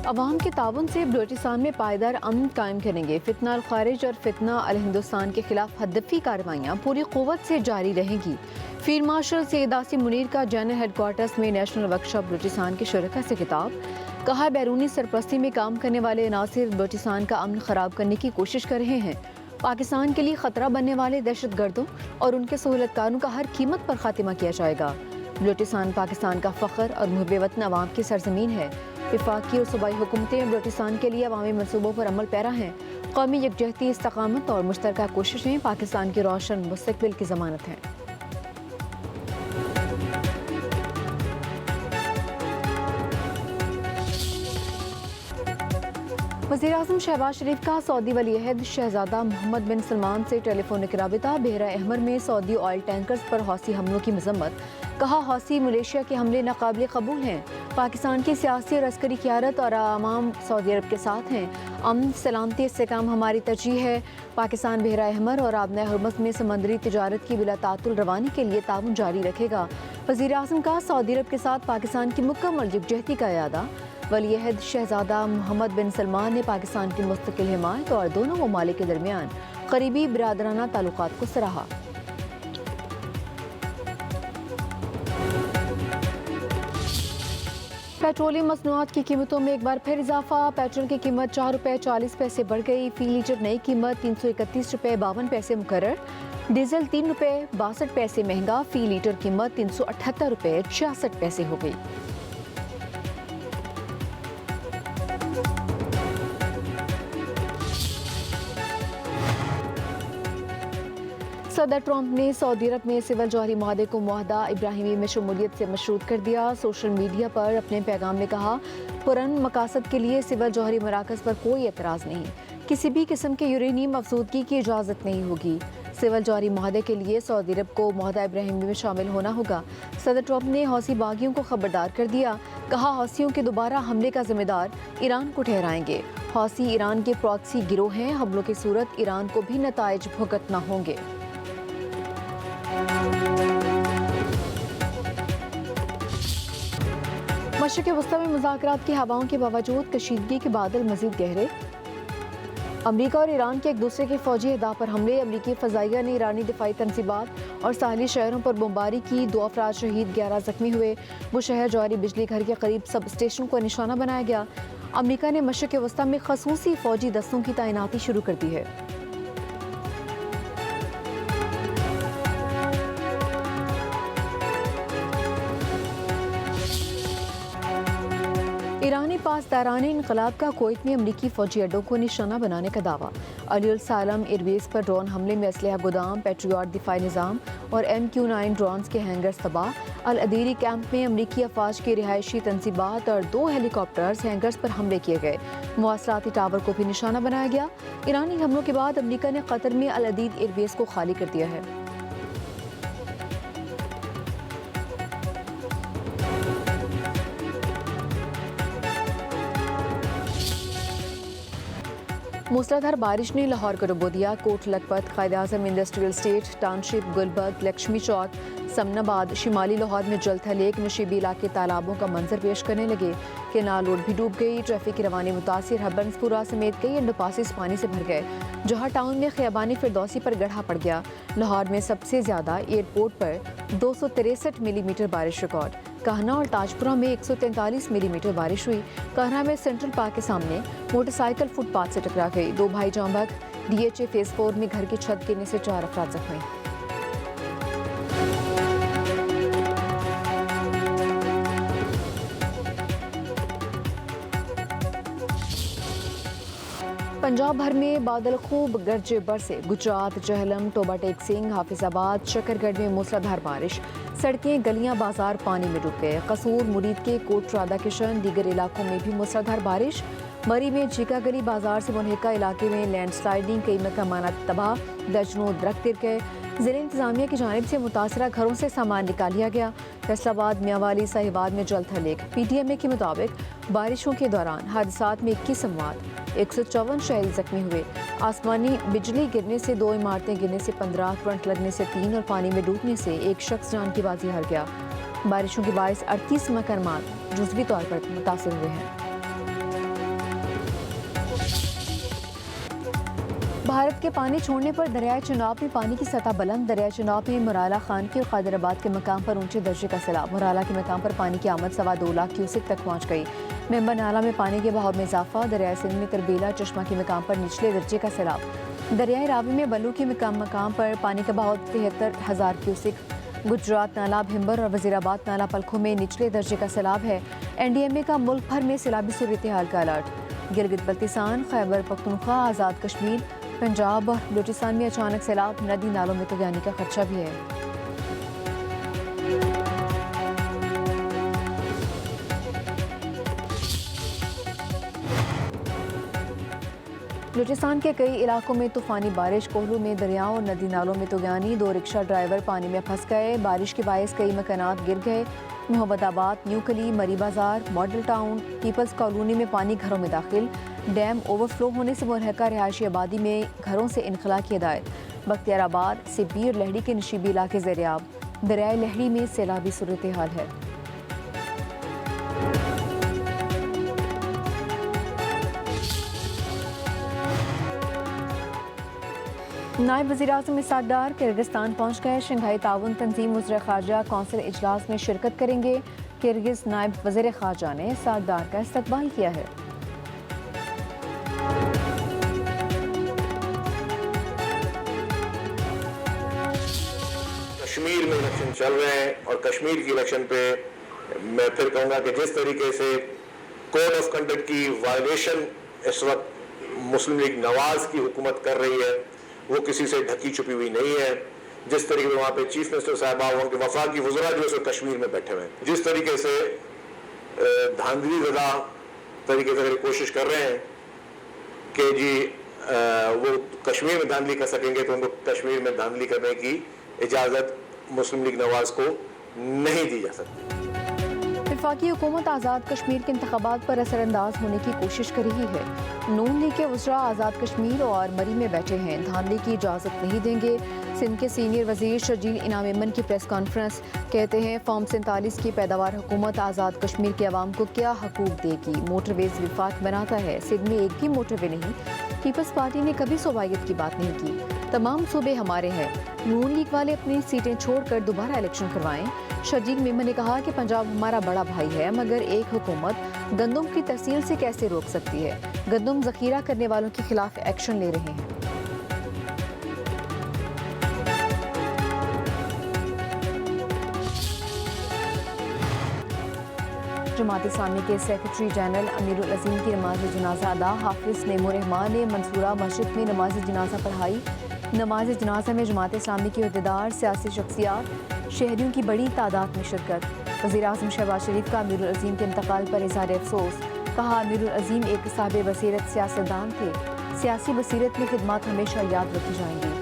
عوام کے تعاون سے بلوچستان میں پائیدار امن قائم کریں گے۔ فتنہ الخارج اور فتنہ الہندوستان کے خلاف ہدفی کارروائیاں پوری قوت سے جاری رہیں گی۔ فیلڈ مارشل سید آصم منیر کا جنرل ہیڈ کوارٹرز میں نیشنل ورکشاپ بلوچستان کے شرکاء سے خطاب۔ کہا بیرونی سرپرستی میں کام کرنے والے عناصر بلوچستان کا امن خراب کرنے کی کوشش کر رہے ہیں۔ پاکستان کے لیے خطرہ بننے والے دہشت گردوں اور ان کے سہولت کاروں کا ہر قیمت پر خاتمہ کیا جائے گا۔ بلوچستان پاکستان کا فخر اور محب وطن عوام کی سرزمین ہے۔ وفاقی اور صوبائی حکومتیں بلوچستان کے لیے عوامی منصوبوں پر عمل پیرا ہیں۔ قومی یکجہتی، استقامت اور مشترکہ کوششیں پاکستان کے روشن مستقبل کی ضمانت ہیں۔ وزیراعظم شہباز شریف کا سعودی ولی عہد شہزادہ محمد بن سلمان سے ٹیلی فونک رابطہ۔ بحیرہ احمر میں سعودی آئل ٹینکرز پر حوثی حملوں کی مذمت۔ کہا حوثی ملیشیا کے حملے ناقابل قبول ہیں۔ پاکستان کی سیاسی اور عسکری قیادت اور عوام سعودی عرب کے ساتھ ہیں۔ امن، سلامتی، استحکام ہماری ترجیح ہے۔ پاکستان بحیرہ احمر اور آبنۂ ہرمز میں سمندری تجارت کی بلا تعطل روانی کے لیے تعاون جاری رکھے گا۔ وزیر اعظم کا سعودی عرب کے ساتھ پاکستان کی مکمل یکجہتی کا اعادہ۔ ولی عہد شہزادہ محمد بن سلمان نے پاکستان کی مستقل حمایت اور دونوں ممالک کے درمیان قریبی برادرانہ تعلقات کو سراہا۔ پیٹرولیم مصنوعات کی قیمتوں میں ایک بار پھر اضافہ۔ پیٹرول کی قیمت 4 روپے 40 پیسے بڑھ گئی۔ فی لیٹر نئی قیمت 331 روپے 52 پیسے مقرر۔ ڈیزل 3 روپے 62 پیسے مہنگا۔ فی لیٹر قیمت 378 روپے 66 پیسے ہو گئی۔ صدر ٹرمپ نے سعودی عرب میں سول جوہری معاہدے کو معاہدہ ابراہیمی میں شمولیت سے مشروط کر دیا۔ سوشل میڈیا پر اپنے پیغام میں کہا، پرامن مقاصد کے لیے سول جوہری مراکز پر کوئی اعتراض نہیں۔ کسی بھی قسم کے یورینیم افزودگی کی اجازت نہیں ہوگی۔ سول جوہری معاہدے کے لیے سعودی عرب کو معاہدہ ابراہیمی میں شامل ہونا ہوگا۔ صدر ٹرمپ نے حوثی باغیوں کو خبردار کر دیا۔ کہا حوثیوں کے دوبارہ حملے کا ذمہ دار ایران کو ٹھہرائیں گے۔ حوثی ایران کے پراکسی گروہ ہیں۔ حملوں کی صورت ایران کو بھی نتائج بھگتنا ہوں گے۔ مشرق وسطی میں مذاکرات کی ہواؤں کے باوجود کشیدگی کے بادل مزید گہرے۔ امریکہ اور ایران کے ایک دوسرے کے فوجی اہداف پر حملے۔ امریکی فضائیہ نے ایرانی دفاعی تنصیبات اور ساحلی شہروں پر بمباری کی۔ 2 افراد شہید، 11 زخمی ہوئے۔ وہ شہر جوہری بجلی گھر کے قریب سب اسٹیشن کو نشانہ بنایا گیا۔ امریکہ نے مشرق وسطی میں خصوصی فوجی دستوں کی تعیناتی شروع کر دی ہے۔ ایرانی پاسداران انقلاب کا کویت میں امریکی فوجی اڈوں کو نشانہ بنانے کا دعویٰ۔ علی السالم ایئر بیس پر ڈرون حملے میں اسلحہ گودام، پیٹریاٹ دفاعی نظام اور MQ-9 ڈرونز کے ہینگرز تباہ۔ العدیری کیمپ میں امریکی افواج کی رہائشی تنصیبات اور 2 ہیلی کاپٹرز ہینگرز پر حملے کیے گئے۔ مواصلاتی ٹاور کو بھی نشانہ بنایا گیا۔ ایرانی حملوں کے بعد امریکہ نے قطر میں العدید ایئر بیس کو خالی کر دیا ہے۔ موسلادھار بارش نے لاہور کو ڈبو دیا۔ Kot Lakhpat, Quaid Azam industrial estate, town شپ، گلبرگ، لکشمی چوک، سمناباد، شمالی لاہور میں جل تھل ایک نشیبی علاقے تالابوں کا منظر پیش کرنے لگے۔ کینال روڈ بھی ڈوب گئی۔ ٹریفک کی روانی متاثر۔ ہربنس پورہ سمیت کئی انڈر پاسز پانی سے بھر گئے۔ جوہر ٹاؤن میں خیابانی فردوسی پر گڑھا پڑ گیا۔ لاہور میں سب سے زیادہ ایئرپورٹ پر 263 ملی میٹر بارش ریکارڈ۔ کہنا اور تاجپورہ میں 143 ملی میٹر بارش ہوئی۔ کہنا میں سینٹرل پارک کے سامنے موٹر سائیکل فٹ پاتھ سے ٹکرا گئی۔ 2 بھائی جاں بحق۔ DHA فیز 4 میں گھر کی چھت گرنے سے 4 افراد زخمی۔ پنجاب بھر میں بادل خوب گرجے برسے۔ گجرات، جہلم، ٹوبا ٹیک سنگھ، حافظ آباد، شکر گڑھ میں موسلادھار بارش۔ سڑکیں، گلیاں، بازار پانی میں ڈوب گئے۔ قصور، مرید کے کوٹ رادھا کشن، دیگر علاقوں میں بھی موسلادھار بارش۔ مری میں جھیکا گلی بازار سے منہکہ علاقے میں لینڈ سلائیڈنگ، کئی مکانات تباہ، درجنوں درخت گر گئے۔ ضلع انتظامیہ کی جانب سے متاثرہ گھروں سے سامان نکال لیا گیا۔ فیصل آباد، میاوالی، صاحباد میں جل تھل ایک۔ PTMA کے مطابق بارشوں کے دوران حادثات میں 21 اموات، 154 شہری زخمی ہوئے۔ آسمانی بجلی گرنے سے 2 عمارتیں گرنے سے 15، کرنٹ لگنے سے 3 اور پانی میں ڈوبنے سے 1 شخص جان کی بازی ہار گیا۔ بارشوں کے باعث 38 مکانات جزوی طور پر متاثر ہوئے ہیں۔ بھارت کے پانی چھوڑنے پر دریائے چناب میں پانی کی سطح بلند. دریائے چناب میں مرالا خان کے اور قادر آباد کے مقام پر اونچے درجے کا سیلاب. مرالا کے مقام پر پانی کی آمد 2.25 لاکھ کیوسک تک پہنچ گئی. ممبر نالہ میں پانی کے بہاؤ میں اضافہ. دریائے سندھ میں تربیلا چشمہ کے مقام پر نچلے درجے کا سیلاب. دریائے راوی میں بلو کے مقام پر پانی کا بہاؤ 73,000 کیوسک. گجرات نالہ بھمبر اور وزیر آباد نالہ پلکھوں میں نچلے درجے کا سیلاب ہے. NDMA کا ملک بھر میں سیلابی صورتحال کا الرٹ. گلگت بلتستان، خیبر پختونخوا، آزاد کشمیر، پنجاب اور بلوچستان میں اچانک سیلاب. ندی نالوں میں طغیانی کا خدشہ بھی ہے. بلوچستان کے کئی علاقوں میں طوفانی بارش. کوہلو میں دریاؤں اور ندی نالوں میں طغیانی. 2 رکشہ ڈرائیور پانی میں پھنس گئے. بارش کے باعث کئی مکانات گر گئے. محمد آباد، نیو کلی، مری بازار، ماڈل ٹاؤن، پیپلز کالونی میں پانی گھروں میں داخل. ڈیم اوور فلو ہونے سے ملحقہ رہائشی آبادی میں گھروں سے انخلاء کی ہدایت. بختیار آباد، سبی اور لہڑی کے نشیبی علاقے زیرآب. دریائے لہڑی میں سیلابی صورتحال ہے. نائب وزیر اعظم اسحاق ڈار کرغزستان پہنچ گئے. شنگھائی تعاون تنظیم وزراء خارجہ کونسل اجلاس میں شرکت کریں گے. کرغز نائب وزیر خارجہ نے اسحاق ڈار کا استقبال کیا ہے. کشمیر میں الیکشن چل رہے ہیں اور کشمیر کی الیکشن پہ میں پھر کہوں گا کہ جس طریقے سے کوڈ آف کنڈکٹ کی وائلیشن اس وقت مسلم لیگ نواز کی حکومت کر رہی ہے وہ کسی سے ڈھکی چھپی ہوئی نہیں ہے. جس طریقے سے وہاں پہ چیف منسٹر صاحبہ ان کے وفاقی وزراء جو ہے کشمیر میں بیٹھے ہوئے ہیں جس طریقے سے دھاندلی زدہ طریقے سے کوشش کر رہے ہیں کہ جی وہ کشمیر میں دھاندلی کر سکیں گے تو ان کو کشمیر میں دھاندلی کرنے کی اجازت مسلم لیگ نواز کو نہیں دی جا سکتی. وفاقی حکومت آزاد کشمیر کے انتخابات پر اثر انداز ہونے کی کوشش کر رہی ہے. نون لیگ کے وزراء آزاد کشمیر اور مری میں بیٹھے ہیں. دھاندلی کی اجازت نہیں دیں گے. سندھ کے سینئر وزیر شرجیل انعام ایمن کی پریس کانفرنس. کہتے ہیں فارم 47 کی پیداوار حکومت آزاد کشمیر کے عوام کو کیا حقوق دے گی. موٹر ویز وفاق بناتا ہے. سندھ میں ایک بھی موٹر وے نہیں. پیپلز پارٹی نے کبھی صوبائیت کی بات نہیں کی. تمام صوبے ہمارے ہیں. نون لیگ والے اپنی سیٹیں چھوڑ کر دوبارہ الیکشن کروائیں. شرجیل میمن نے کہا کہ پنجاب ہمارا بڑا بھائی ہے مگر ایک حکومت گندم کی تحصیل سے کیسے روک سکتی ہے. گندم ذخیرہ کرنے والوں کے خلاف ایکشن لے رہے ہیں. جماعت اسلامی کے سیکرٹری جنرل امیر العظیم کی نماز جنازہ ادا. حافظ نعیم الرحمان نے منصورہ مسجد میں نماز جنازہ پڑھائی. نماز جنازہ میں جماعت اسلامی کے عہدیدار، سیاسی شخصیات، شہریوں کی بڑی تعداد میں شرکت. وزیر اعظم شہباز شریف کا امیر العظیم کے انتقال پر اظہار افسوس. کہا امیر العظیم ایک صاحب بصیرت سیاستدان تھے. سیاسی بصیرت میں خدمات ہمیشہ یاد رکھی جائیں گی.